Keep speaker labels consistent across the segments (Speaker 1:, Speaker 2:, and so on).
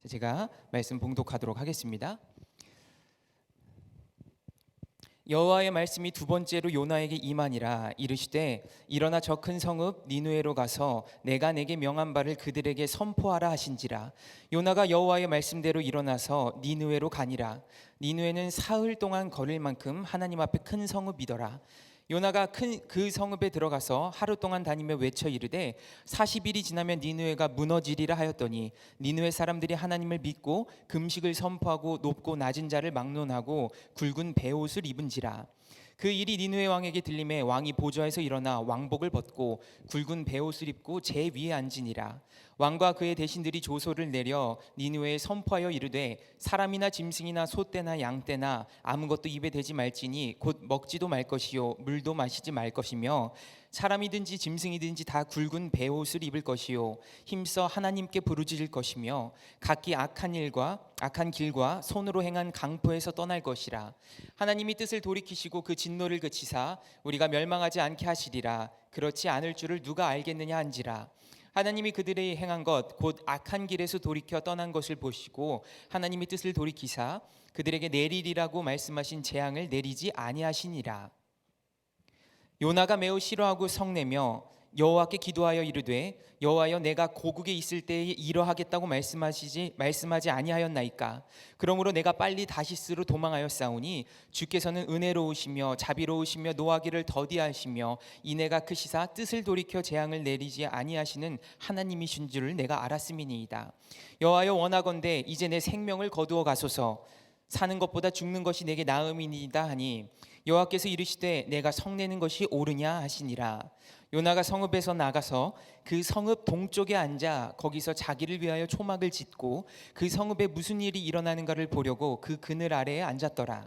Speaker 1: 제가 말씀 봉독하도록 하겠습니다. 여호와의 말씀이 두 번째로 요나에게 임하니라. 이르시되 일어나 저 큰 성읍 니느웨로 가서 내가 내게 명한 바를 그들에게 선포하라 하신지라. 요나가 여호와의 말씀대로 일어나서 니느웨로 가니라. 니느웨는 사흘 동안 걸을 만큼 하나님 앞에 큰 성읍이더라. 요나가 그 성읍에 들어가서 하루 동안 다니며 외쳐 이르되 40일이 지나면 니느웨가 무너지리라 하였더니 니느웨 사람들이 하나님을 믿고 금식을 선포하고 높고 낮은 자를 막론하고 굵은 베옷을 입은지라. 그 일이 니느웨 왕에게 들림에 왕이 보좌에서 일어나 왕복을 벗고 굵은 베옷을 입고 제 위에 앉으니라. 왕과 그의 대신들이 조소를 내려 니느웨에 선포하여 이르되 사람이나 짐승이나 소떼나 양떼나 아무것도 입에 대지 말지니 곧 먹지도 말 것이요 물도 마시지 말 것이며 사람이든지 짐승이든지 다 굵은 베옷을 입을 것이요 힘써 하나님께 부르짖을 것이며 각기 악한 길과 손으로 행한 강포에서 떠날 것이라. 하나님이 뜻을 돌이키시고 그 진노를 그치사 우리가 멸망하지 않게 하시리라. 그렇지 않을 줄을 누가 알겠느냐 한지라. 하나님이 그들의 행한 것 곧 악한 길에서 돌이켜 떠난 것을 보시고 하나님이 뜻을 돌이키사 그들에게 내리리라고 말씀하신 재앙을 내리지 아니하시니라. 요나가 매우 싫어하고 성내며 여호와께 기도하여 이르되 여호와여 내가 고국에 있을 때에 이러하겠다고 말씀하지 아니하였나이까. 그러므로 내가 빨리 다시스로 도망하였사오니 주께서는 은혜로우시며 자비로우시며 노하기를 더디하시며 인애가 크시사 뜻을 돌이켜 재앙을 내리지 아니하시는 하나님이신 줄을 내가 알았음이니이다. 여호와여 원하건대 이제 내 생명을 거두어 가소서. 사는 것보다 죽는 것이 내게 나음이니이다 하니 여호와께서 이르시되 내가 성내는 것이 옳으냐 하시니라. 요나가 성읍에서 나가서 그 성읍 동쪽에 앉아 거기서 자기를 위하여 초막을 짓고 그 성읍에 무슨 일이 일어나는가를 보려고 그 그늘 아래에 앉았더라.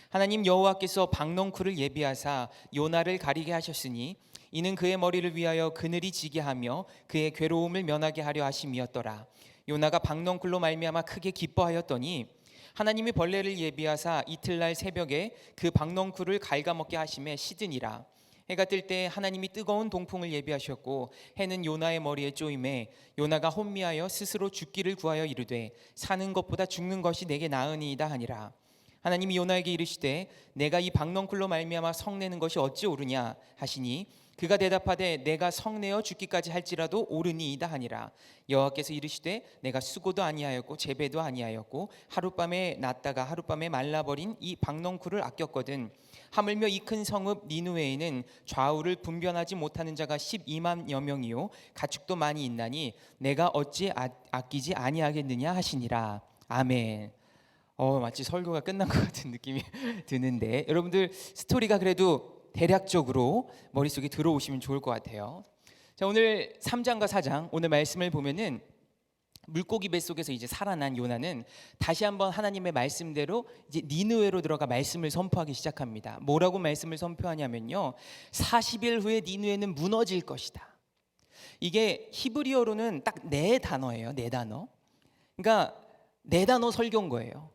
Speaker 1: 하나님 여호와께서 박넝쿨을 예비하사 요나를 가리게 하셨으니 이는 그의 머리를 위하여 그늘이 지게 하며 그의 괴로움을 면하게 하려 하심이었더라. 요나가 박넝쿨로 말미암아 크게 기뻐하였더니 하나님이 벌레를 예비하사 이틀날 새벽에 그 박넝쿨을 갉아먹게 하심에 시드니라. 해가 뜰 때 하나님이 뜨거운 동풍을 예비하셨고 해는 요나의 머리에 쪼임에 요나가 혼미하여 스스로 죽기를 구하여 이르되 사는 것보다 죽는 것이 내게 나으니이다 하니라. 하나님이 요나에게 이르시되 내가 이 박넝쿨로 말미암아 성내는 것이 어찌 옳으냐 하시니 그가 대답하되 내가 성내어 죽기까지 할지라도 옳으니이다 하니라. 여호와께서 이르시되 내가 수고도 아니하였고 재배도 아니하였고 하룻밤에 났다가 하룻밤에 말라버린 이 박넝쿨을 아꼈거든. 하물며 이 큰 성읍 니느웨에는 좌우를 분변하지 못하는 자가 12만여 명이요 가축도 많이 있나니 내가 어찌 아끼지 아니하겠느냐 하시니라. 아멘. 마치 설교가 끝난 것 같은 느낌이 드는데 여러분들 스토리가 그래도 대략적으로 머릿속에 들어오시면 좋을 것 같아요. 자, 오늘 3장과 4장 오늘 말씀을 보면은 물고기 뱃속에서 이제 살아난 요나는 다시 한번 하나님의 말씀대로 이제 니느웨로 들어가 말씀을 선포하기 시작합니다. 뭐라고 말씀을 선포하냐면요. 40일 후에 니느웨는 무너질 것이다. 이게 히브리어로는 딱 네 단어예요. 네 단어. 그러니까 네 단어 설교인 거예요.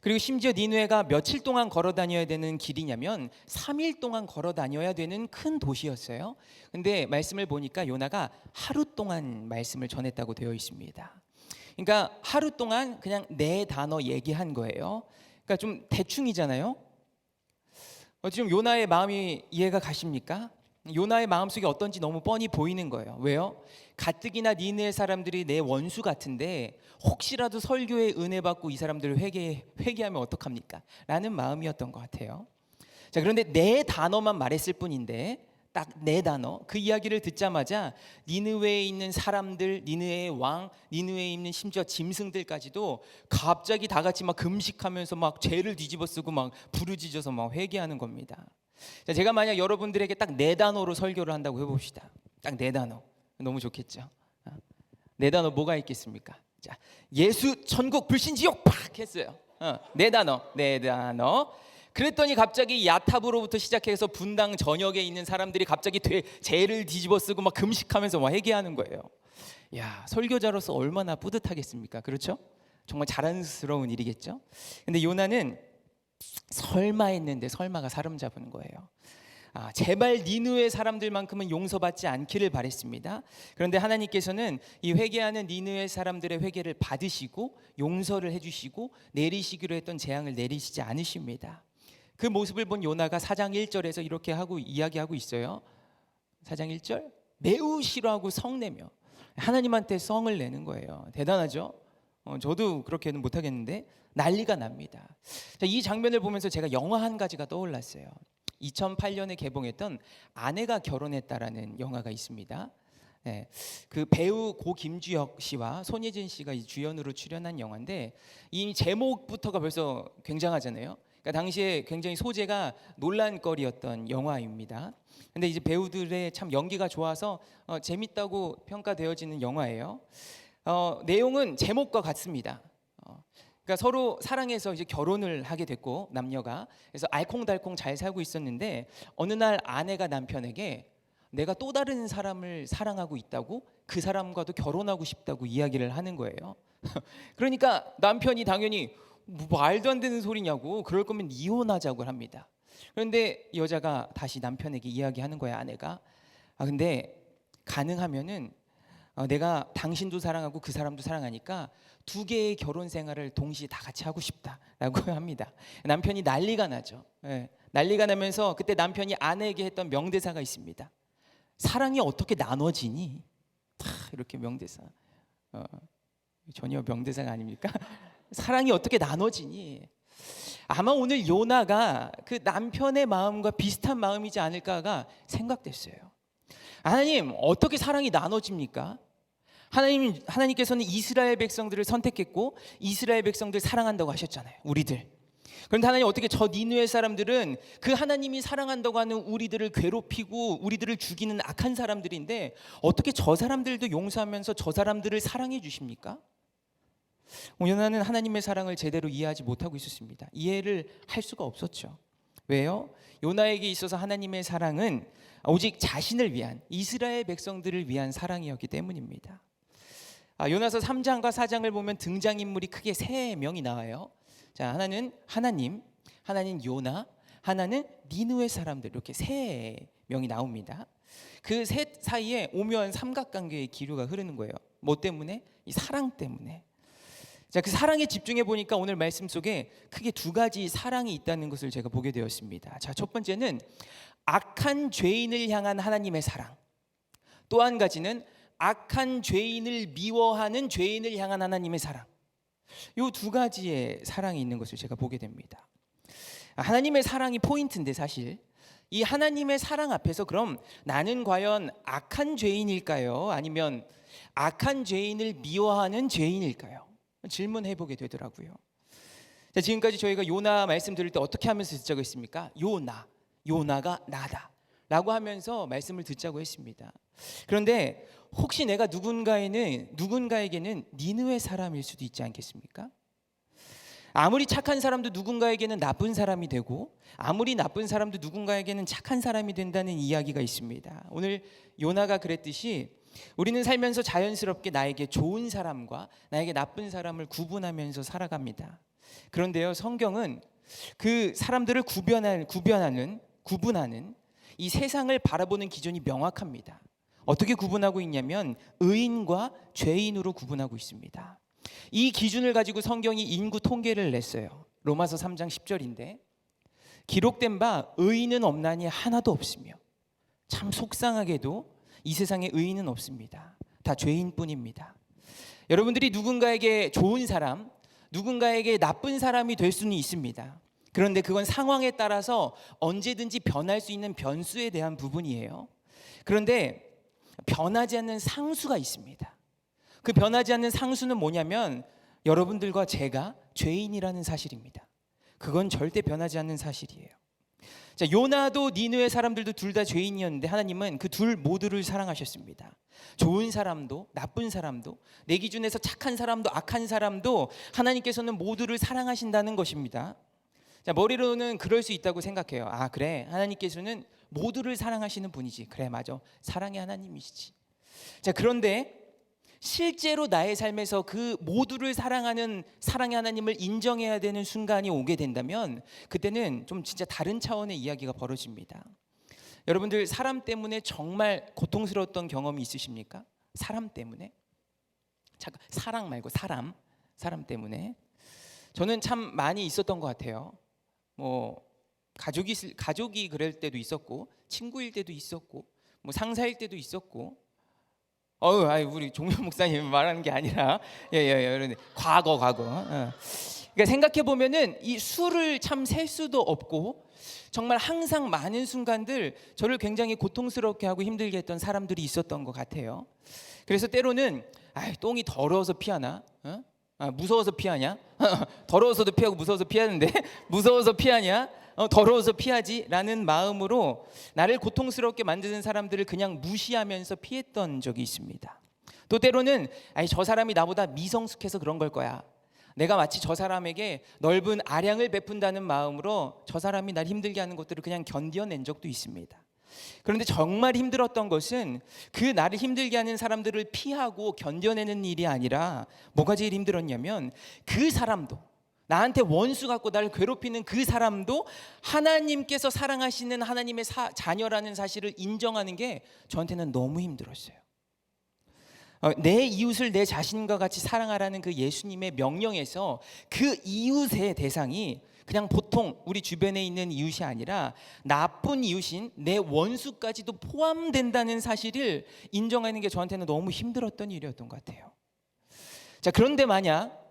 Speaker 1: 그리고 심지어 니느웨가 며칠 동안 걸어 다녀야 되는 길이냐면 3일 동안 걸어 다녀야 되는 큰 도시였어요. 근데 말씀을 보니까 요나가 하루 동안 말씀을 전했다고 되어 있습니다. 그러니까 하루 동안 그냥 네 단어 얘기한 거예요. 그러니까 좀 대충이잖아요. 지금 요나의 마음이 이해가 가십니까? 요나의 마음속이 어떤지 너무 뻔히 보이는 거예요. 왜요? 가뜩이나 니느웨 사람들이 내 원수 같은데 혹시라도 설교에 은혜 받고 이 사람들을 회개하면 어떡합니까? 라는 마음이었던 것 같아요. 자, 그런데 네 단어만 말했을 뿐인데 딱 네 단어 그 이야기를 듣자마자 니느웨에 있는 사람들, 니느웨의 왕, 니느웨에 있는 심지어 짐승들까지도 갑자기 다 같이 막 금식하면서 막 죄를 뒤집어 쓰고 막 부르짖어서 막 회개하는 겁니다. 자, 제가 만약 여러분들에게 딱 네 단어로 설교를 한다고 해봅시다. 딱 네 단어 너무 좋겠죠? 네 단어 뭐가 있겠습니까? 자, 예수, 천국, 불신, 지옥 팍 했어요. 네 단어. 그랬더니 갑자기 야탑으로부터 시작해서 분당 전역에 있는 사람들이 갑자기 죄를 뒤집어 쓰고 막 금식하면서 막 회개하는 거예요. 야, 설교자로서 얼마나 뿌듯하겠습니까? 그렇죠? 정말 자랑스러운 일이겠죠? 근데 요나는 설마 했는데 설마가 사람 잡은 거예요. 제발 니느웨 사람들만큼은 용서받지 않기를 바랬습니다. 그런데 하나님께서는 이 회개하는 니느웨 사람들의 회개를 받으시고 용서를 해주시고 내리시기로 했던 재앙을 내리시지 않으십니다. 그 모습을 본 요나가 4장 1절에서 이렇게 하고 이야기하고 있어요. 4장 1절, 매우 싫어하고 성내며 하나님한테 성을 내는 거예요. 대단하죠? 저도 그렇게는 못하겠는데 난리가 납니다. 자, 이 장면을 보면서 제가 영화 한 가지가 떠올랐어요. 2008년에 개봉했던 아내가 결혼했다라는 영화가 있습니다. 네, 그 배우 고 김주혁 씨와 손예진 씨가 주연으로 출연한 영화인데 이 제목부터가 벌써 굉장하잖아요. 그러니까 당시에 굉장히 소재가 논란거리였던 영화입니다. 근데 이제 배우들의 참 연기가 좋아서 재밌다고 평가되어지는 영화예요. 내용은 제목과 같습니다. 그러니까 서로 사랑해서 이제 결혼을 하게 됐고 남녀가 그래서 알콩달콩 잘 살고 있었는데 어느 날 아내가 남편에게 내가 또 다른 사람을 사랑하고 있다고 그 사람과도 결혼하고 싶다고 이야기를 하는 거예요. 그러니까 남편이 당연히 뭐 말도 안 되는 소리냐고 그럴 거면 이혼하자고 합니다. 그런데 여자가 다시 남편에게 이야기하는 거야. 아내가 근데 가능하면은 내가 당신도 사랑하고 그 사람도 사랑하니까 두 개의 결혼 생활을 동시에 다 같이 하고 싶다라고 합니다. 남편이 난리가 나죠. 네, 난리가 나면서 그때 남편이 아내에게 했던 명대사가 있습니다. 사랑이 어떻게 나눠지니? 이렇게 명대사. 전혀 명대사가 아닙니까? 사랑이 어떻게 나눠지니? 아마 오늘 요나가 그 남편의 마음과 비슷한 마음이지 않을까가 생각됐어요. 하나님, 어떻게 사랑이 나눠집니까? 하나님께서는 이스라엘 백성들을 선택했고 이스라엘 백성들 사랑한다고 하셨잖아요. 우리들. 그런데 하나님 어떻게 저 니느웨 사람들은 그 하나님이 사랑한다고 하는 우리들을 괴롭히고 우리들을 죽이는 악한 사람들인데 어떻게 저 사람들도 용서하면서 저 사람들을 사랑해 주십니까? 요나는 하나님의 사랑을 제대로 이해하지 못하고 있었습니다. 이해를 할 수가 없었죠. 왜요? 요나에게 있어서 하나님의 사랑은 오직 자신을 위한 이스라엘 백성들을 위한 사랑이었기 때문입니다. 요나서 3장과 4장을 보면 등장인물이 크게 3명이 나와요. 자, 하나는 하나님, 하나는 요나, 하나는 니느웨 사람들 이렇게 3명이 나옵니다. 그 셋 사이에 오묘한 삼각관계의 기류가 흐르는 거예요. 뭐 때문에? 이 사랑 때문에. 자, 그 사랑에 집중해 보니까 오늘 말씀 속에 크게 2가지 사랑이 있다는 것을 제가 보게 되었습니다. 자, 첫 번째는 악한 죄인을 향한 하나님의 사랑. 또 한 가지는 악한 죄인을 미워하는 죄인을 향한 하나님의 사랑. 이 2가지의 사랑이 있는 것을 제가 보게 됩니다. 하나님의 사랑이 포인트인데 사실 이 하나님의 사랑 앞에서 그럼 나는 과연 악한 죄인일까요? 아니면 악한 죄인을 미워하는 죄인일까요? 질문해 보게 되더라고요. 자, 지금까지 저희가 요나 말씀 들을 때 어떻게 하면서 듣자고 했습니까? 요나가 나다 라고 하면서 말씀을 듣자고 했습니다. 그런데 혹시 내가 누군가에게는 니느웨 사람일 수도 있지 않겠습니까? 아무리 착한 사람도 누군가에게는 나쁜 사람이 되고 아무리 나쁜 사람도 누군가에게는 착한 사람이 된다는 이야기가 있습니다. 오늘 요나가 그랬듯이 우리는 살면서 자연스럽게 나에게 좋은 사람과 나에게 나쁜 사람을 구분하면서 살아갑니다. 그런데요, 성경은 그 사람들을 구분하는 이 세상을 바라보는 기준이 명확합니다. 어떻게 구분하고 있냐면 의인과 죄인으로 구분하고 있습니다. 이 기준을 가지고 성경이 인구 통계를 냈어요. 로마서 3장 10절인데 기록된 바 의인은 없나니 하나도 없으며 참 속상하게도 이 세상에 의인은 없습니다. 다 죄인뿐입니다. 여러분들이 누군가에게 좋은 사람, 누군가에게 나쁜 사람이 될 수는 있습니다. 그런데 그건 상황에 따라서 언제든지 변할 수 있는 변수에 대한 부분이에요. 그런데 변하지 않는 상수가 있습니다. 그 변하지 않는 상수는 뭐냐면 여러분들과 제가 죄인이라는 사실입니다. 그건 절대 변하지 않는 사실이에요. 자, 요나도 니느웨 사람들도 둘 다 죄인이었는데 하나님은 그 둘 모두를 사랑하셨습니다. 좋은 사람도 나쁜 사람도 내 기준에서 착한 사람도 악한 사람도 하나님께서는 모두를 사랑하신다는 것입니다. 자, 머리로는 그럴 수 있다고 생각해요. 그래, 하나님께서는 모두를 사랑하시는 분이지. 그래, 맞아, 사랑의 하나님이시지. 자, 그런데 실제로 나의 삶에서 그 모두를 사랑하는 사랑의 하나님을 인정해야 되는 순간이 오게 된다면 그때는 좀 진짜 다른 차원의 이야기가 벌어집니다. 여러분들 사람 때문에 정말 고통스러웠던 경험이 있으십니까? 사람 때문에? 잠깐, 사랑 말고 사람 때문에. 저는 참 많이 있었던 것 같아요. 뭐 가족이 그럴 때도 있었고, 친구일 때도 있었고, 뭐 상사일 때도 있었고. 우리 종료 목사님 말하는 게 아니라, 그런데 과거. 그러니까 생각해 보면은 이 수를 참 셀 수도 없고, 정말 항상 많은 순간들 저를 굉장히 고통스럽게 하고 힘들게 했던 사람들이 있었던 것 같아요. 그래서 때로는 똥이 더러워서 피하나? 무서워서 피하냐? 더러워서도 피하고 무서워서 피하는데 무서워서 피하냐? 더러워서 피하지 라는 마음으로 나를 고통스럽게 만드는 사람들을 그냥 무시하면서 피했던 적이 있습니다. 또 때로는 저 사람이 나보다 미성숙해서 그런 걸 거야, 내가 마치 저 사람에게 넓은 아량을 베푼다는 마음으로 저 사람이 날 힘들게 하는 것들을 그냥 견뎌낸 적도 있습니다. 그런데 정말 힘들었던 것은 그 나를 힘들게 하는 사람들을 피하고 견뎌내는 일이 아니라 뭐가 제일 힘들었냐면, 그 사람도, 나한테 원수 같고 나를 괴롭히는 그 사람도 하나님께서 사랑하시는 하나님의 자녀라는 사실을 인정하는 게 저한테는 너무 힘들었어요. 내 이웃을 내 자신과 같이 사랑하라는 그 예수님의 명령에서 그 이웃의 대상이 그냥 보통 우리 주변에 있는 이웃이 아니라 나쁜 이웃인 내 원수까지도 포함된다는 사실을 인정하는 게 저한테는 너무 힘들었던 일이었던 것 같아요. 자, 그런데 만약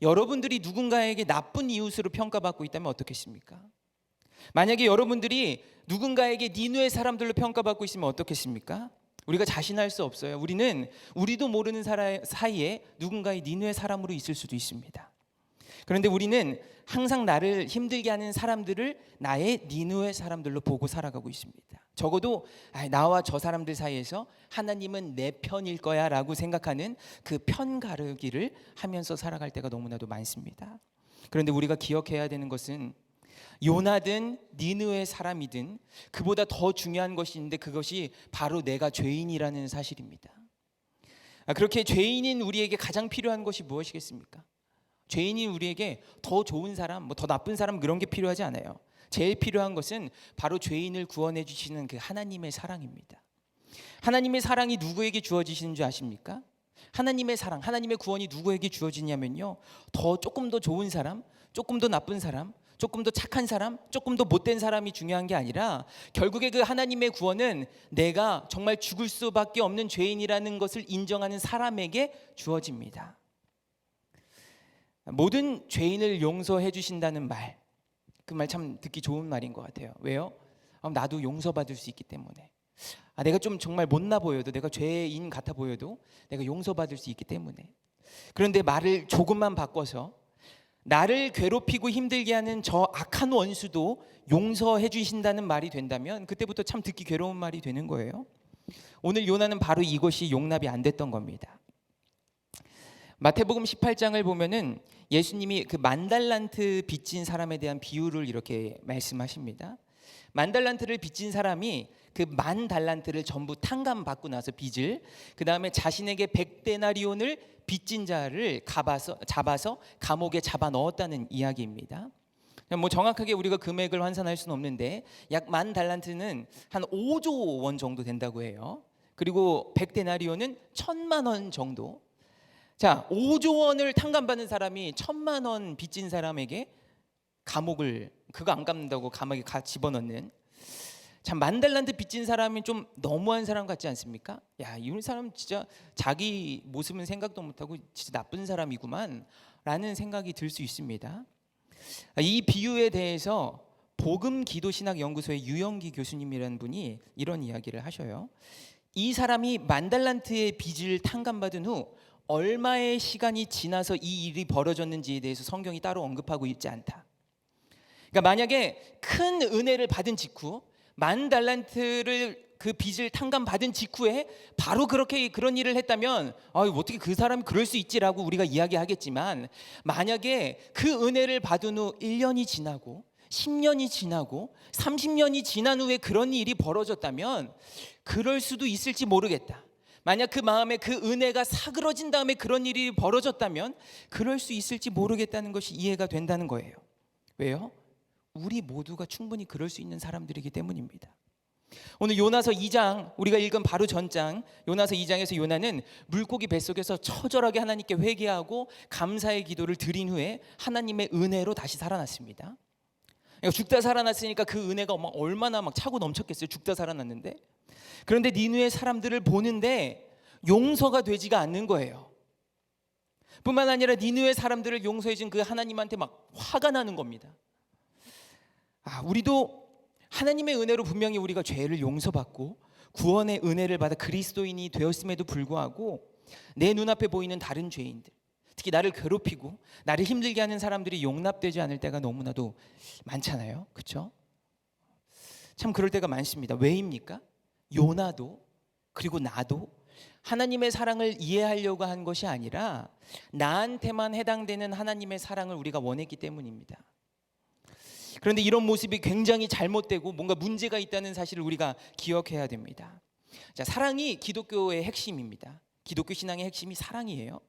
Speaker 1: 여러분들이 누군가에게 나쁜 이웃으로 평가받고 있다면 어떻겠습니까? 만약에 여러분들이 누군가에게 니누의 사람들로 평가받고 있으면 어떻겠습니까? 우리가 자신할 수 없어요. 우리도 모르는 사이에 누군가의 니누의 사람으로 있을 수도 있습니다. 그런데 우리는 항상 나를 힘들게 하는 사람들을 나의 니누의 사람들로 보고 살아가고 있습니다. 적어도 나와 저 사람들 사이에서 하나님은 내 편일 거야 라고 생각하는 그 편 가르기를 하면서 살아갈 때가 너무나도 많습니다. 그런데 우리가 기억해야 되는 것은 요나든 니느웨 사람이든 그보다 더 중요한 것이 있는데, 그것이 바로 내가 죄인이라는 사실입니다. 그렇게 죄인인 우리에게 가장 필요한 것이 무엇이겠습니까? 죄인인 우리에게 더 좋은 사람, 더 나쁜 사람, 그런 게 필요하지 않아요. 제일 필요한 것은 바로 죄인을 구원해 주시는 그 하나님의 사랑입니다. 하나님의 사랑이 누구에게 주어지시는 줄 아십니까? 하나님의 사랑, 하나님의 구원이 누구에게 주어지냐면요, 조금 더 좋은 사람, 조금 더 나쁜 사람, 조금 더 착한 사람, 조금 더 못된 사람이 중요한 게 아니라, 결국에 그 하나님의 구원은 내가 정말 죽을 수밖에 없는 죄인이라는 것을 인정하는 사람에게 주어집니다. 모든 죄인을 용서해 주신다는 말, 그 말 참 듣기 좋은 말인 것 같아요. 왜요? 나도 용서받을 수 있기 때문에. 내가 좀 정말 못나 보여도, 내가 죄인 같아 보여도 내가 용서받을 수 있기 때문에. 그런데 말을 조금만 바꿔서 나를 괴롭히고 힘들게 하는 저 악한 원수도 용서해 주신다는 말이 된다면, 그때부터 참 듣기 괴로운 말이 되는 거예요. 오늘 요나는 바로 이것이 용납이 안 됐던 겁니다. 마태복음 18장을 보면은 예수님이 그 10,000달란트 빚진 사람에 대한 비유를 이렇게 말씀하십니다. 10,000달란트를 빚진 사람이 그 10,000달란트를 전부 탕감받고 나서 빚을, 그 다음에 자신에게 100데나리온을 빚진 자를 잡아서 감옥에 잡아 넣었다는 이야기입니다. 뭐 정확하게 우리가 금액을 환산할 수는 없는데 약 10,000달란트는 한 5조 원 정도 된다고 해요. 그리고 100데나리온은 1,000만 원 정도. 자, 5조 원을 탕감받는 사람이 1,000만 원 빚진 사람에게 감옥을, 그거 안 갚는다고 감옥에 집어넣는, 참 10,000달란트 빚진 사람이 좀 너무한 사람 같지 않습니까? 이 사람 진짜 자기 모습은 생각도 못하고 진짜 나쁜 사람이구만 라는 생각이 들 수 있습니다. 이 비유에 대해서 복음기도신학연구소의 유영기 교수님이라는 분이 이런 이야기를 하셔요. 이 사람이 10,000달란트의 빚을 탕감받은 후 얼마의 시간이 지나서 이 일이 벌어졌는지에 대해서 성경이 따로 언급하고 있지 않다. 그러니까 만약에 큰 은혜를 받은 직후, 10,000달란트를 그 빚을 탕감받은 직후에 바로 그런 일을 했다면 어떻게 그 사람이 그럴 수 있지라고 우리가 이야기하겠지만, 만약에 그 은혜를 받은 후 1년이 지나고 10년이 지나고 30년이 지난 후에 그런 일이 벌어졌다면 그럴 수도 있을지 모르겠다. 만약 그 마음에 그 은혜가 사그러진 다음에 그런 일이 벌어졌다면 그럴 수 있을지 모르겠다는 것이 이해가 된다는 거예요. 왜요? 우리 모두가 충분히 그럴 수 있는 사람들이기 때문입니다. 오늘 요나서 2장, 우리가 읽은 바로 전장 요나서 2장에서 요나는 물고기 뱃속에서 처절하게 하나님께 회개하고 감사의 기도를 드린 후에 하나님의 은혜로 다시 살아났습니다. 그러니까 죽다 살아났으니까 그 은혜가 얼마나 차고 넘쳤겠어요. 죽다 살아났는데. 그런데 니느웨 사람들을 보는데 용서가 되지가 않는 거예요. 뿐만 아니라 니느웨 사람들을 용서해 준 그 하나님한테 화가 나는 겁니다. 우리도 하나님의 은혜로 분명히 우리가 죄를 용서받고 구원의 은혜를 받아 그리스도인이 되었음에도 불구하고 내 눈앞에 보이는 다른 죄인들, 특히 나를 괴롭히고 나를 힘들게 하는 사람들이 용납되지 않을 때가 너무나도 많잖아요. 그렇죠? 참 그럴 때가 많습니다. 왜입니까? 요나도 그리고 나도 하나님의 사랑을 이해하려고 한 것이 아니라 나한테만 해당되는 하나님의 사랑을 우리가 원했기 때문입니다. 그런데 이런 모습이 굉장히 잘못되고 뭔가 문제가 있다는 사실을 우리가 기억해야 됩니다. 자, 사랑이 기독교의 핵심입니다. 기독교 신앙의 핵심이 사랑이에요.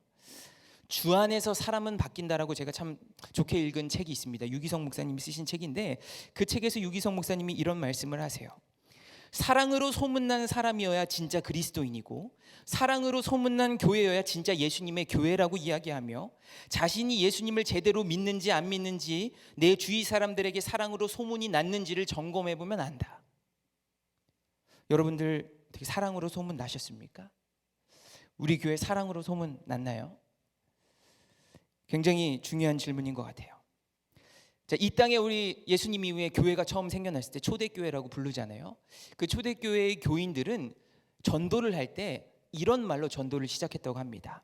Speaker 1: 주 안에서 사람은 바뀐다라고 제가 참 좋게 읽은 책이 있습니다. 유기성 목사님이 쓰신 책인데 그 책에서 유기성 목사님이 이런 말씀을 하세요. 사랑으로 소문난 사람이어야 진짜 그리스도인이고 사랑으로 소문난 교회여야 진짜 예수님의 교회라고 이야기하며 자신이 예수님을 제대로 믿는지 안 믿는지 내 주위 사람들에게 사랑으로 소문이 났는지를 점검해 보면 안다. 여러분들 어떻게 사랑으로 소문 나셨습니까? 우리 교회 사랑으로 소문 났나요? 굉장히 중요한 질문인 것 같아요. 자, 이 땅에 우리 예수님 이후에 교회가 처음 생겨났을 때 초대교회라고 부르잖아요. 그 초대교회의 교인들은 전도를 할 때 이런 말로 전도를 시작했다고 합니다.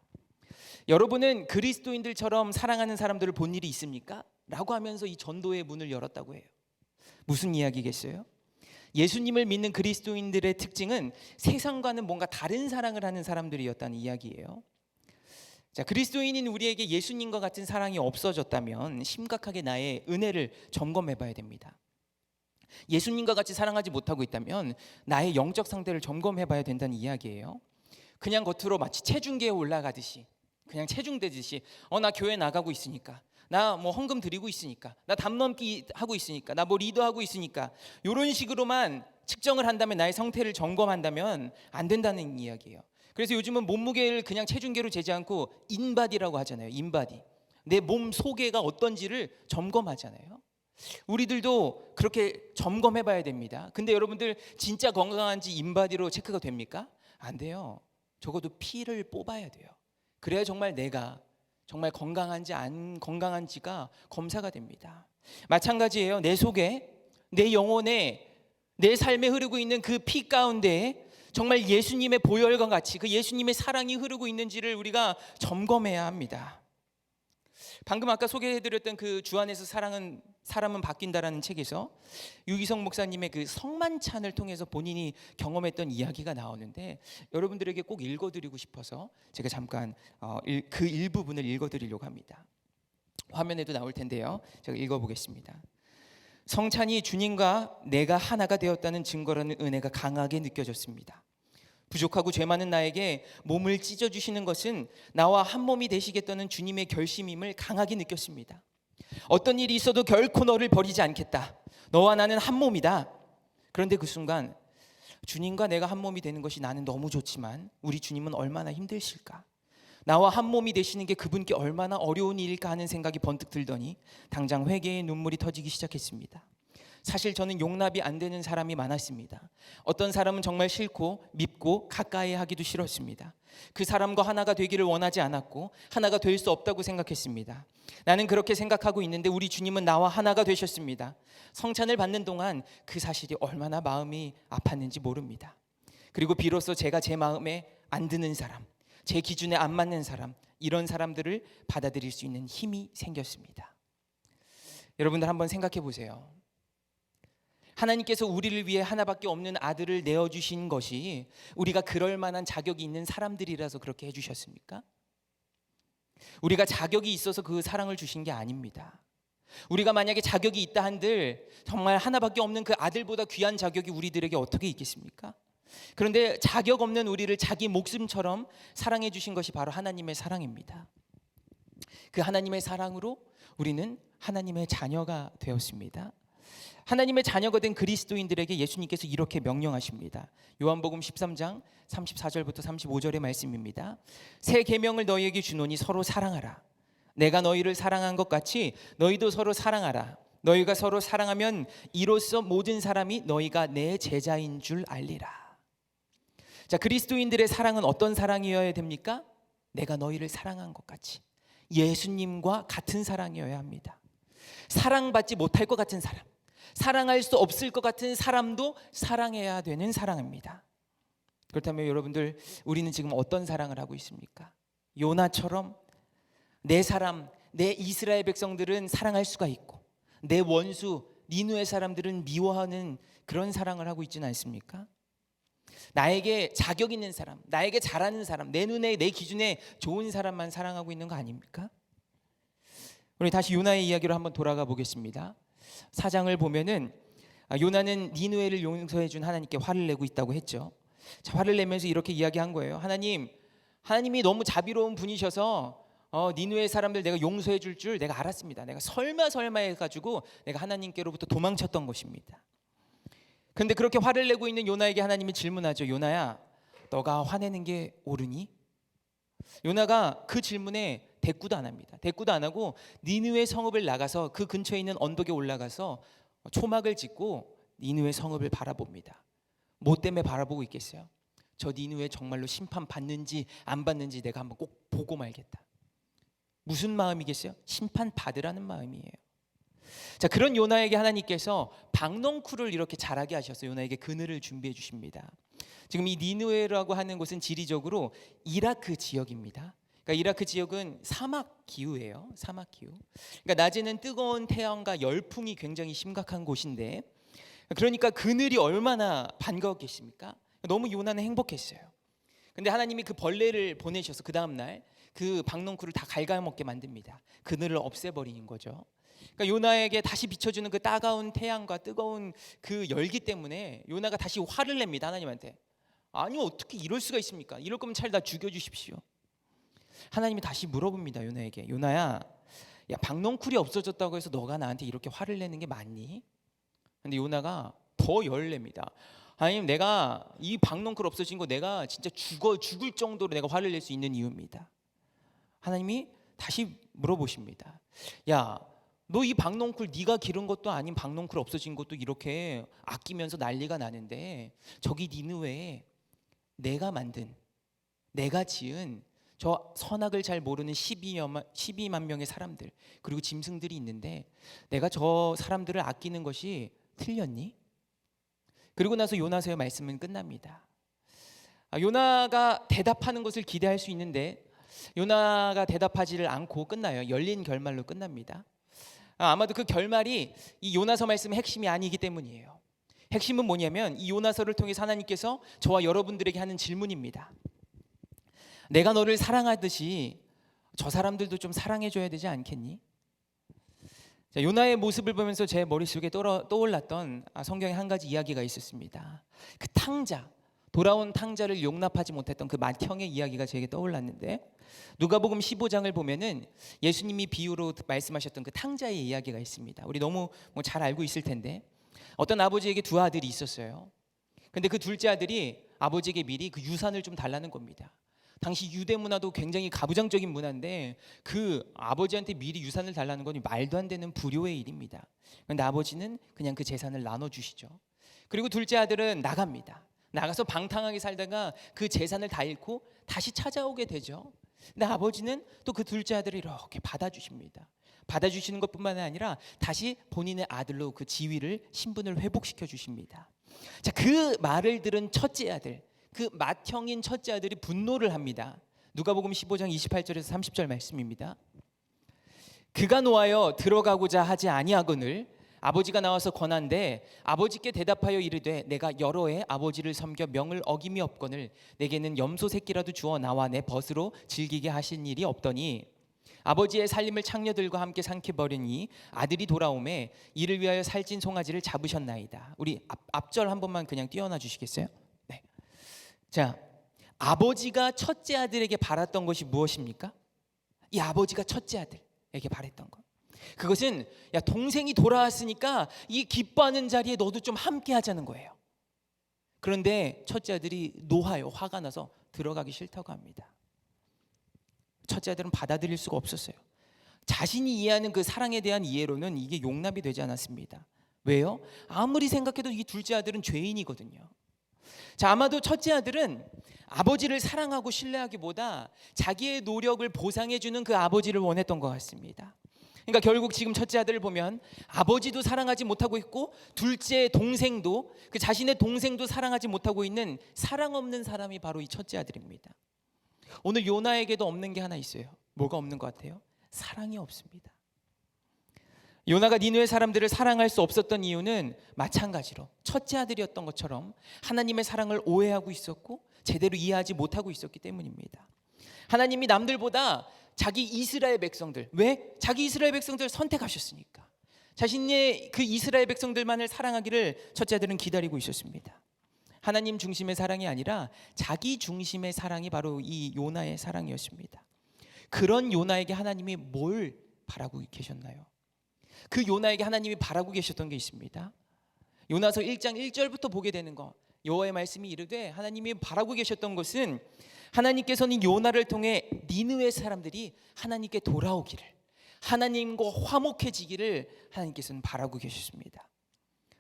Speaker 1: 여러분은 그리스도인들처럼 사랑하는 사람들을 본 일이 있습니까? 라고 하면서 이 전도의 문을 열었다고 해요. 무슨 이야기겠어요? 예수님을 믿는 그리스도인들의 특징은 세상과는 뭔가 다른 사랑을 하는 사람들이었다는 이야기예요. 자, 그리스도인인 우리에게 예수님과 같은 사랑이 없어졌다면 심각하게 나의 은혜를 점검해 봐야 됩니다. 예수님과 같이 사랑하지 못하고 있다면 나의 영적 상태를 점검해 봐야 된다는 이야기예요. 그냥 겉으로 마치 체중계에 올라가듯이 그냥 체중되듯이 나 교회 나가고 있으니까 나 헌금 드리고 있으니까 나 담넘기 하고 있으니까 나 리더하고 있으니까 이런 식으로만 측정을 한다면 나의 상태를 점검한다면 안 된다는 이야기예요. 그래서 요즘은 몸무게를 그냥 체중계로 재지 않고 인바디라고 하잖아요. 인바디. 내 몸 소개가 어떤지를 점검하잖아요. 우리들도 그렇게 점검해 봐야 됩니다. 근데 여러분들 진짜 건강한지 인바디로 체크가 됩니까? 안 돼요. 적어도 피를 뽑아야 돼요. 그래야 정말 내가 정말 건강한지 안 건강한지가 검사가 됩니다. 마찬가지예요. 내 속에 내 영혼에 내 삶에 흐르고 있는 그 피 가운데 정말 예수님의 보혈과 같이 그 예수님의 사랑이 흐르고 있는지를 우리가 점검해야 합니다. 방금 아까 소개해드렸던 그 주 안에서 사람은 바뀐다라는 책에서 유기성 목사님의 그 성만찬을 통해서 본인이 경험했던 이야기가 나오는데 여러분들에게 꼭 읽어드리고 싶어서 제가 잠깐 그 일부분을 읽어드리려고 합니다. 화면에도 나올 텐데요. 제가 읽어보겠습니다. 성찬이 주님과 내가 하나가 되었다는 증거라는 은혜가 강하게 느껴졌습니다. 부족하고 죄 많은 나에게 몸을 찢어주시는 것은 나와 한 몸이 되시겠다는 주님의 결심임을 강하게 느꼈습니다. 어떤 일이 있어도 결코 너를 버리지 않겠다. 너와 나는 한 몸이다. 그런데 그 순간 주님과 내가 한 몸이 되는 것이 나는 너무 좋지만 우리 주님은 얼마나 힘드실까? 나와 한 몸이 되시는 게 그분께 얼마나 어려운 일일까 하는 생각이 번뜩 들더니 당장 회개의 눈물이 터지기 시작했습니다. 사실 저는 용납이 안 되는 사람이 많았습니다. 어떤 사람은 정말 싫고 밉고 가까이 하기도 싫었습니다. 그 사람과 하나가 되기를 원하지 않았고 하나가 될 수 없다고 생각했습니다. 나는 그렇게 생각하고 있는데 우리 주님은 나와 하나가 되셨습니다. 성찬을 받는 동안 그 사실이 얼마나 마음이 아팠는지 모릅니다. 그리고 비로소 제가 제 마음에 안 드는 사람, 제 기준에 안 맞는 사람, 이런 사람들을 받아들일 수 있는 힘이 생겼습니다. 여러분들 한번 생각해 보세요. 하나님께서 우리를 위해 하나밖에 없는 아들을 내어주신 것이 우리가 그럴 만한 자격이 있는 사람들이라서 그렇게 해주셨습니까? 우리가 자격이 있어서 그 사랑을 주신 게 아닙니다. 우리가 만약에 자격이 있다 한들 정말 하나밖에 없는 그 아들보다 귀한 자격이 우리들에게 어떻게 있겠습니까? 그런데 자격 없는 우리를 자기 목숨처럼 사랑해 주신 것이 바로 하나님의 사랑입니다. 그 하나님의 사랑으로 우리는 하나님의 자녀가 되었습니다. 하나님의 자녀가 된 그리스도인들에게 예수님께서 이렇게 명령하십니다. 요한복음 13장 34절부터 35절의 말씀입니다. 새 계명을 너희에게 주노니 서로 사랑하라. 내가 너희를 사랑한 것 같이 너희도 서로 사랑하라. 너희가 서로 사랑하면 이로써 모든 사람이 너희가 내 제자인 줄 알리라. 자, 그리스도인들의 사랑은 어떤 사랑이어야 됩니까? 내가 너희를 사랑한 것 같이 예수님과 같은 사랑이어야 합니다. 사랑받지 못할 것 같은 사람, 사랑할 수 없을 것 같은 사람도 사랑해야 되는 사랑입니다. 그렇다면 여러분들, 우리는 지금 어떤 사랑을 하고 있습니까? 요나처럼 내 사람, 내 이스라엘 백성들은 사랑할 수가 있고 내 원수 니느웨 사람들은 미워하는 그런 사랑을 하고 있지는 않습니까? 나에게 자격 있는 사람, 나에게 잘하는 사람, 내 눈에 내 기준에 좋은 사람만 사랑하고 있는 거 아닙니까? 우리 다시 요나의 이야기로 한번 돌아가 보겠습니다. 4장을 보면은 요나는 니느웨를 용서해 준 하나님께 화를 내고 있다고 했죠. 자, 화를 내면서 이렇게 이야기한 거예요. 하나님이 너무 자비로운 분이셔서 니느웨 사람들 내가 용서해 줄 줄 내가 알았습니다. 내가 설마 해가지고 내가 하나님께로부터 도망쳤던 것입니다. 그런데 그렇게 화를 내고 있는 요나에게 하나님이 질문하죠. 요나야, 너가 화내는 게 옳으니? 요나가 그 질문에 대꾸도 안 합니다. 대꾸도 안 하고 니느웨 성읍을 나가서 그 근처에 있는 언덕에 올라가서 초막을 짓고 니느웨 성읍을 바라봅니다. 뭐 때문에 바라보고 있겠어요? 저 니느웨 정말로 심판 받는지 안 받는지 내가 한번 꼭 보고 말겠다. 무슨 마음이겠어요? 심판 받으라는 마음이에요. 자, 그런 요나에게 하나님께서 박넝쿨을 이렇게 자라게 하셔서 요나에게 그늘을 준비해 주십니다. 지금 이 니느웨라고 하는 곳은 지리적으로 이라크 지역입니다. 그러니까 이라크 지역은 사막 기후예요. 사막 기후. 그러니까 낮에는 뜨거운 태양과 열풍이 굉장히 심각한 곳인데, 그러니까 그늘이 얼마나 반가웠겠습니까? 너무 요나는 행복했어요. 근데 하나님이 그 벌레를 보내셔서 그 다음 날 그 박넝쿨을 다 갉아먹게 만듭니다. 그늘을 없애버리는 거죠. 그러니까 요나에게 다시 비춰주는 그 따가운 태양과 뜨거운 그 열기 때문에 요나가 다시 화를 냅니다. 하나님한테. 아니, 어떻게 이럴 수가 있습니까? 이럴 거면 차라리 다 죽여주십시오. 하나님이 다시 물어봅니다. 요나에게. 요나야, 야, 박넝쿨이 없어졌다고 해서 너가 나한테 이렇게 화를 내는 게 맞니? 근데 요나가 더 열을 냅니다. 하나님, 내가 이 박넝쿨 없어진 거 내가 진짜 죽을 정도로 내가 화를 낼 수 있는 이유입니다. 하나님이 다시 물어보십니다. 야, 너 이 박넝쿨 네가 기른 것도 아닌 박넝쿨 없어진 것도 이렇게 아끼면서 난리가 나는데 저기 니느웨에 내가 만든, 내가 지은 저 선악을 잘 모르는 12만 명의 사람들, 그리고 짐승들이 있는데 내가 저 사람들을 아끼는 것이 틀렸니? 그리고 나서 요나서의 말씀은 끝납니다. 요나가 대답하는 것을 기대할 수 있는데 요나가 대답하지를 않고 끝나요. 열린 결말로 끝납니다. 아마도 그 결말이 이 요나서 말씀의 핵심이 아니기 때문이에요. 핵심은 뭐냐면 이 요나서를 통해서 하나님께서 저와 여러분들에게 하는 질문입니다. 내가 너를 사랑하듯이 저 사람들도 좀 사랑해줘야 되지 않겠니? 자, 요나의 모습을 보면서 제 머릿속에 떠올랐던 성경에 한 가지 이야기가 있었습니다. 그 탕자, 돌아온 탕자를 용납하지 못했던 그 맏형의 이야기가 제게 떠올랐는데, 누가복음 15장을 보면은 예수님이 비유로 말씀하셨던 그 탕자의 이야기가 있습니다. 우리 너무 잘 알고 있을 텐데, 어떤 아버지에게 두 아들이 있었어요. 근데 그 둘째 아들이 아버지에게 미리 그 유산을 좀 달라는 겁니다. 당시 유대 문화도 굉장히 가부장적인 문화인데 그 아버지한테 미리 유산을 달라는 건 말도 안 되는 불효의 일입니다. 그런데 아버지는 그냥 그 재산을 나눠주시죠. 그리고 둘째 아들은 나가서 방탕하게 살다가 그 재산을 다 잃고 다시 찾아오게 되죠. 근데 아버지는 또 그 둘째 아들을 이렇게 받아주십니다. 받아주시는 것뿐만 아니라 다시 본인의 아들로 그 지위를, 신분을 회복시켜 주십니다. 자, 그 말을 들은 첫째 아들, 그 맏형인 첫째 아들이 분노를 합니다. 누가복음 15장 28절에서 30절 말씀입니다. 그가 노하여 들어가고자 하지 아니하거늘 아버지가 나와서 권한데 아버지께 대답하여 이르되 내가 여러 해 아버지를 섬겨 명을 어김이 없거늘 내게는 염소 새끼라도 주어 나와 내 벗으로 즐기게 하신 일이 없더니 아버지의 살림을 창녀들과 함께 삼켜버리니 아들이 돌아오매 이를 위하여 살찐 송아지를 잡으셨나이다. 우리 앞절 한 번만 그냥 띄워놔 주시겠어요? 네. 자, 아버지가 첫째 아들에게 바랐던 것이 무엇입니까? 이 아버지가 첫째 아들에게 바랬던 것, 그것은 야, 동생이 돌아왔으니까 이 기뻐하는 자리에 너도 좀 함께 하자는 거예요. 그런데 첫째 아들이 노하여 화가 나서 들어가기 싫다고 합니다. 첫째 아들은 받아들일 수가 없었어요. 자신이 이해하는 그 사랑에 대한 이해로는 이게 용납이 되지 않았습니다. 왜요? 아무리 생각해도 이 둘째 아들은 죄인이거든요. 자, 아마도 첫째 아들은 아버지를 사랑하고 신뢰하기보다 자기의 노력을 보상해주는 그 아버지를 원했던 것 같습니다. 그러니까 결국 지금 첫째 아들을 보면 아버지도 사랑하지 못하고 있고 둘째 동생도, 그 자신의 동생도 사랑하지 못하고 있는 사랑 없는 사람이 바로 이 첫째 아들입니다. 오늘 요나에게도 없는 게 하나 있어요. 뭐가 없는 것 같아요? 사랑이 없습니다. 요나가 니느웨 사람들을 사랑할 수 없었던 이유는 마찬가지로 첫째 아들이었던 것처럼 하나님의 사랑을 오해하고 있었고 제대로 이해하지 못하고 있었기 때문입니다. 하나님이 남들보다 자기 이스라엘 백성들, 왜? 자기 이스라엘 백성들 선택하셨으니까. 자신의 그 이스라엘 백성들만을 사랑하기를 첫째 아들은 기다리고 있었습니다. 하나님 중심의 사랑이 아니라 자기 중심의 사랑이 바로 이 요나의 사랑이었습니다. 그런 요나에게 하나님이 뭘 바라고 계셨나요? 그 요나에게 하나님이 바라고 계셨던 게 있습니다. 요나서 1장 1절부터 보게 되는 거, 여호와의 말씀이 이르되 하나님이 바라고 계셨던 것은 하나님께서는 요나를 통해 니느웨 사람들이 하나님께 돌아오기를, 하나님과 화목해지기를 하나님께서는 바라고 계셨습니다.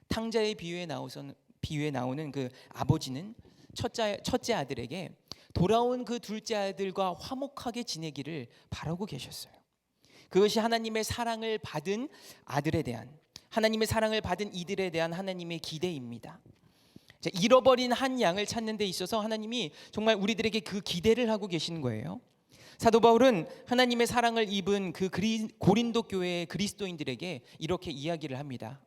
Speaker 1: 탕자의 비유에 나오는 그 아버지는 첫째 아들에게 돌아온 그 둘째 아들과 화목하게 지내기를 바라고 계셨어요. 그것이 하나님의 사랑을 받은 아들에 대한, 하나님의 사랑을 받은 이들에 대한 하나님의 기대입니다. 잃어버린 한 양을 찾는 데 있어서 하나님이 정말 우리들에게 그 기대를 하고 계신 거예요. 사도 바울은 하나님의 사랑을 입은 그 고린도 교회의 그리스도인들에게 이렇게 이야기를 합니다.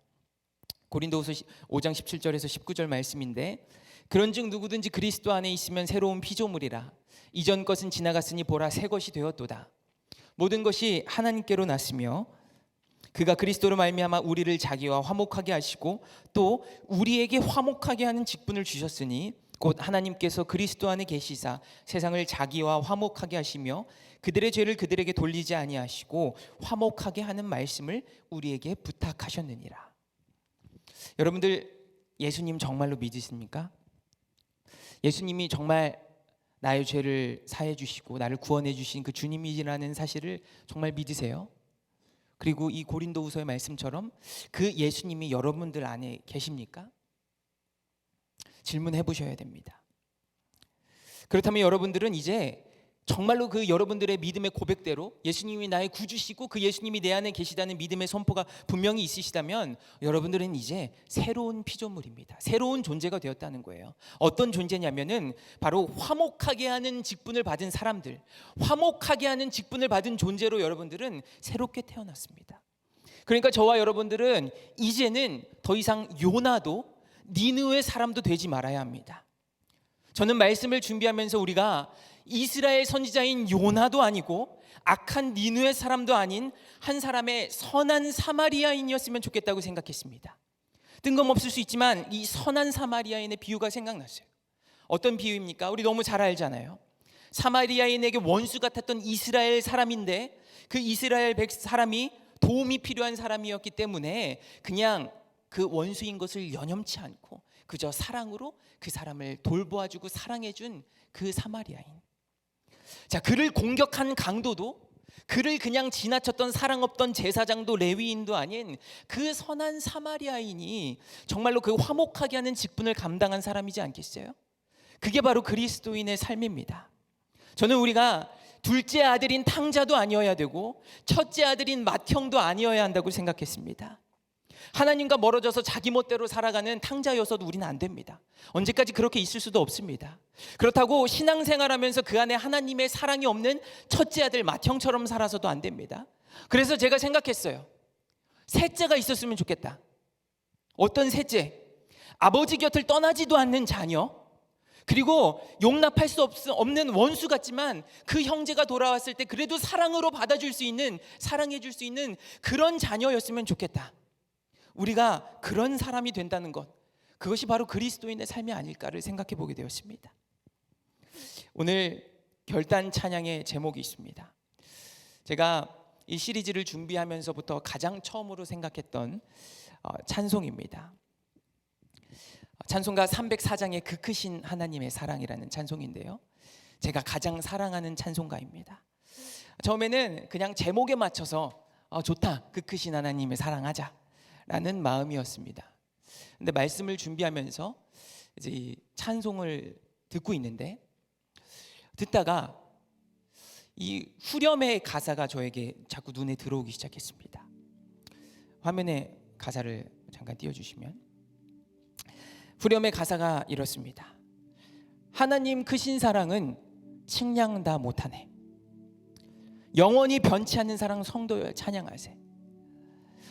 Speaker 1: 고린도후서 5장 17절에서 19절 말씀인데, 그런즉 누구든지 그리스도 안에 있으면 새로운 피조물이라, 이전 것은 지나갔으니 보라 새 것이 되었도다. 모든 것이 하나님께로 났으며 그가 그리스도로 말미암아 우리를 자기와 화목하게 하시고 또 우리에게 화목하게 하는 직분을 주셨으니 곧 하나님께서 그리스도 안에 계시사 세상을 자기와 화목하게 하시며 그들의 죄를 그들에게 돌리지 아니하시고 화목하게 하는 말씀을 우리에게 부탁하셨느니라. 여러분들, 예수님 정말로 믿으십니까? 예수님이 정말 나의 죄를 사해 주시고 나를 구원해 주신 그 주님이라는 사실을 정말 믿으세요? 그리고 이 고린도후서의 말씀처럼 그 예수님이 여러분들 안에 계십니까? 질문해 보셔야 됩니다. 그렇다면 여러분들은 이제 정말로 그 여러분들의 믿음의 고백대로 예수님이 나의 구주시고 그 예수님이 내 안에 계시다는 믿음의 선포가 분명히 있으시다면 여러분들은 이제 새로운 피조물입니다. 새로운 존재가 되었다는 거예요. 어떤 존재냐면은 바로 화목하게 하는 직분을 받은 사람들, 화목하게 하는 직분을 받은 존재로 여러분들은 새롭게 태어났습니다. 그러니까 저와 여러분들은 이제는 더 이상 요나도 니느웨 사람도 되지 말아야 합니다. 저는 말씀을 준비하면서 우리가 이스라엘 선지자인 요나도 아니고 악한 니느웨 사람도 아닌 한 사람의 선한 사마리아인이었으면 좋겠다고 생각했습니다. 뜬금없을 수 있지만 이 선한 사마리아인의 비유가 생각났어요. 어떤 비유입니까? 우리 너무 잘 알잖아요. 사마리아인에게 원수 같았던 이스라엘 사람인데 그 이스라엘 사람이 도움이 필요한 사람이었기 때문에 그냥 그 원수인 것을 여념치 않고 그저 사랑으로 그 사람을 돌보아주고 사랑해준 그 사마리아인. 자, 그를 공격한 강도도, 그를 그냥 지나쳤던 사랑 없던 제사장도 레위인도 아닌 그 선한 사마리아인이 정말로 그 화목하게 하는 직분을 감당한 사람이지 않겠어요? 그게 바로 그리스도인의 삶입니다. 저는 우리가 둘째 아들인 탕자도 아니어야 되고 첫째 아들인 맏형도 아니어야 한다고 생각했습니다. 하나님과 멀어져서 자기 멋대로 살아가는 탕자여서도 우리는 안 됩니다. 언제까지 그렇게 있을 수도 없습니다. 그렇다고 신앙생활하면서 그 안에 하나님의 사랑이 없는 첫째 아들 맏형처럼 살아서도 안 됩니다. 그래서 제가 생각했어요. 셋째가 있었으면 좋겠다. 어떤 셋째? 아버지 곁을 떠나지도 않는 자녀, 그리고 용납할 수 없는 원수 같지만 그 형제가 돌아왔을 때 그래도 사랑으로 받아줄 수 있는, 사랑해 줄 수 있는 그런 자녀였으면 좋겠다. 우리가 그런 사람이 된다는 것, 그것이 바로 그리스도인의 삶이 아닐까를 생각해 보게 되었습니다. 오늘 결단 찬양의 제목이 있습니다. 제가 이 시리즈를 준비하면서부터 가장 처음으로 생각했던 찬송입니다. 찬송가 304장의 그 크신 하나님의 사랑이라는 찬송인데요, 제가 가장 사랑하는 찬송가입니다. 처음에는 그냥 제목에 맞춰서 좋다, 그 크신 하나님의 사랑하자 라는 마음이었습니다. 근데 말씀을 준비하면서 이제 이 찬송을 듣고 있는데, 듣다가 이 후렴의 가사가 저에게 자꾸 눈에 들어오기 시작했습니다. 화면에 가사를 잠깐 띄워주시면, 후렴의 가사가 이렇습니다. 하나님 크신 사랑은 측량 다 못하네. 영원히 변치 않는 사랑 성도여 찬양하세.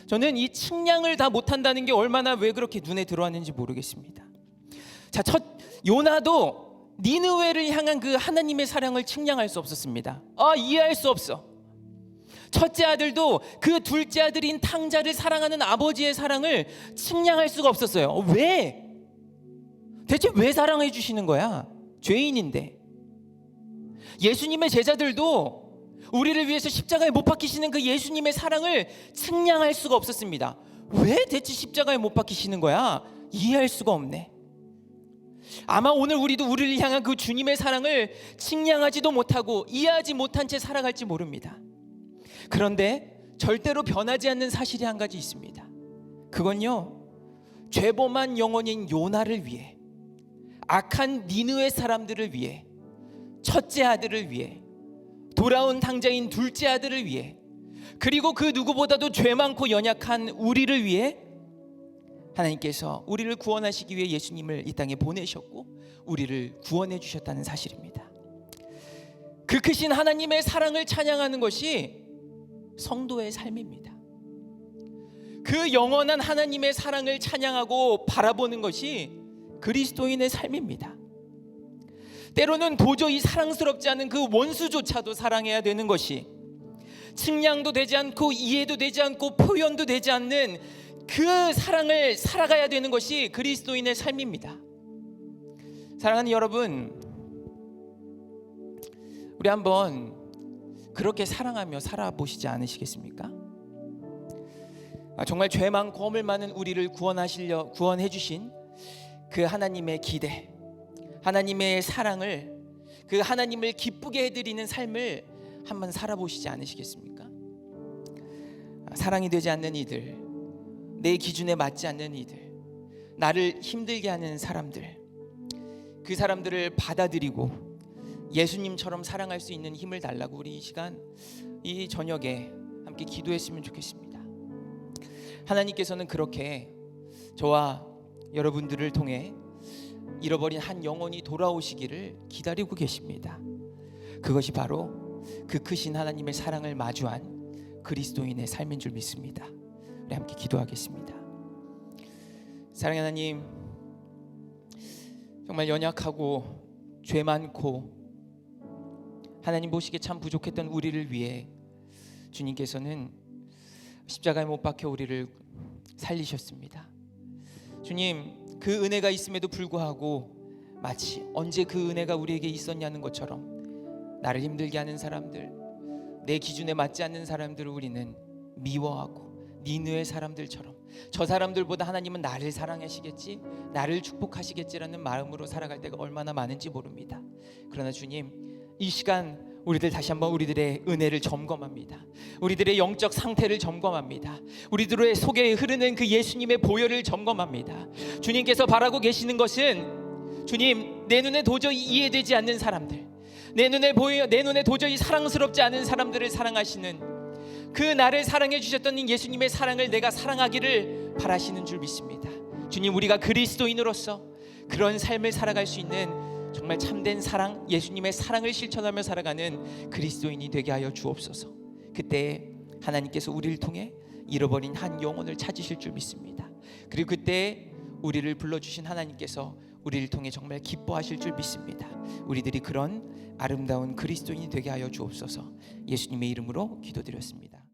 Speaker 1: 저는 이 측량을 다 못한다는 게 얼마나 왜 그렇게 눈에 들어왔는지 모르겠습니다. 자, 요나도 니느웨를 향한 그 하나님의 사랑을 측량할 수 없었습니다. 이해할 수 없어. 첫째 아들도 그 둘째 아들인 탕자를 사랑하는 아버지의 사랑을 측량할 수가 없었어요. 왜? 대체 왜 사랑해 주시는 거야? 죄인인데. 예수님의 제자들도 우리를 위해서 십자가에 못 박히시는 그 예수님의 사랑을 측량할 수가 없었습니다. 왜 대체 십자가에 못 박히시는 거야? 이해할 수가 없네. 아마 오늘 우리도 우리를 향한 그 주님의 사랑을 측량하지도 못하고 이해하지 못한 채 살아갈지 모릅니다. 그런데 절대로 변하지 않는 사실이 한 가지 있습니다. 그건요, 죄범한 영혼인 요나를 위해, 악한 니느웨 사람들을 위해, 첫째 아들을 위해, 돌아온 탕자인 둘째 아들을 위해, 그리고 그 누구보다도 죄 많고 연약한 우리를 위해 하나님께서 우리를 구원하시기 위해 예수님을 이 땅에 보내셨고 우리를 구원해 주셨다는 사실입니다. 그 크신 하나님의 사랑을 찬양하는 것이 성도의 삶입니다. 그 영원한 하나님의 사랑을 찬양하고 바라보는 것이 그리스도인의 삶입니다. 때로는 도저히 사랑스럽지 않은 그 원수조차도 사랑해야 되는 것이, 측량도 되지 않고 이해도 되지 않고 표현도 되지 않는 그 사랑을 살아가야 되는 것이 그리스도인의 삶입니다. 사랑하는 여러분, 우리 한번 그렇게 사랑하며 살아보시지 않으시겠습니까? 정말 죄 많고 허물 많은 우리를 구원해 주신 그 하나님의 기대, 하나님의 사랑을, 그 하나님을 기쁘게 해드리는 삶을 한번 살아보시지 않으시겠습니까? 사랑이 되지 않는 이들, 내 기준에 맞지 않는 이들, 나를 힘들게 하는 사람들, 그 사람들을 받아들이고 예수님처럼 사랑할 수 있는 힘을 달라고 우리 이 시간, 이 저녁에 함께 기도했으면 좋겠습니다. 하나님께서는 그렇게 저와 여러분들을 통해 잃어버린 한 영혼이 돌아오시기를 기다리고 계십니다. 그것이 바로 그 크신 하나님의 사랑을 마주한 그리스도인의 삶인 줄 믿습니다. 우리 함께 기도하겠습니다. 사랑의 하나님, 정말 연약하고 죄 많고 하나님 보시기에 참 부족했던 우리를 위해 주님께서는 십자가에 못 박혀 우리를 살리셨습니다. 주님, 그 은혜가 있음에도 불구하고 마치 언제 그 은혜가 우리에게 있었냐는 것처럼 나를 힘들게 하는 사람들, 내 기준에 맞지 않는 사람들을 우리는 미워하고 니느웨 사람들처럼 저 사람들보다 하나님은 나를 사랑하시겠지, 나를 축복하시겠지라는 마음으로 살아갈 때가 얼마나 많은지 모릅니다. 그러나 주님, 이 시간 우리들 다시 한번 우리들의 은혜를 점검합니다. 우리들의 영적 상태를 점검합니다. 우리들의 속에 흐르는 그 예수님의 보혈을 점검합니다. 주님께서 바라고 계시는 것은, 주님, 내 눈에 도저히 이해되지 않는 사람들, 내 눈에 도저히 사랑스럽지 않은 사람들을 사랑하시는, 그 나를 사랑해 주셨던 예수님의 사랑을 내가 사랑하기를 바라시는 줄 믿습니다. 주님, 우리가 그리스도인으로서 그런 삶을 살아갈 수 있는 정말 참된 사랑, 예수님의 사랑을 실천하며 살아가는 그리스도인이 되게 하여 주옵소서. 그때 하나님께서 우리를 통해 잃어버린 한 영혼을 찾으실 줄 믿습니다. 그리고 그때 우리를 불러주신 하나님께서 우리를 통해 정말 기뻐하실 줄 믿습니다. 우리들이 그런 아름다운 그리스도인이 되게 하여 주옵소서. 예수님의 이름으로 기도드렸습니다.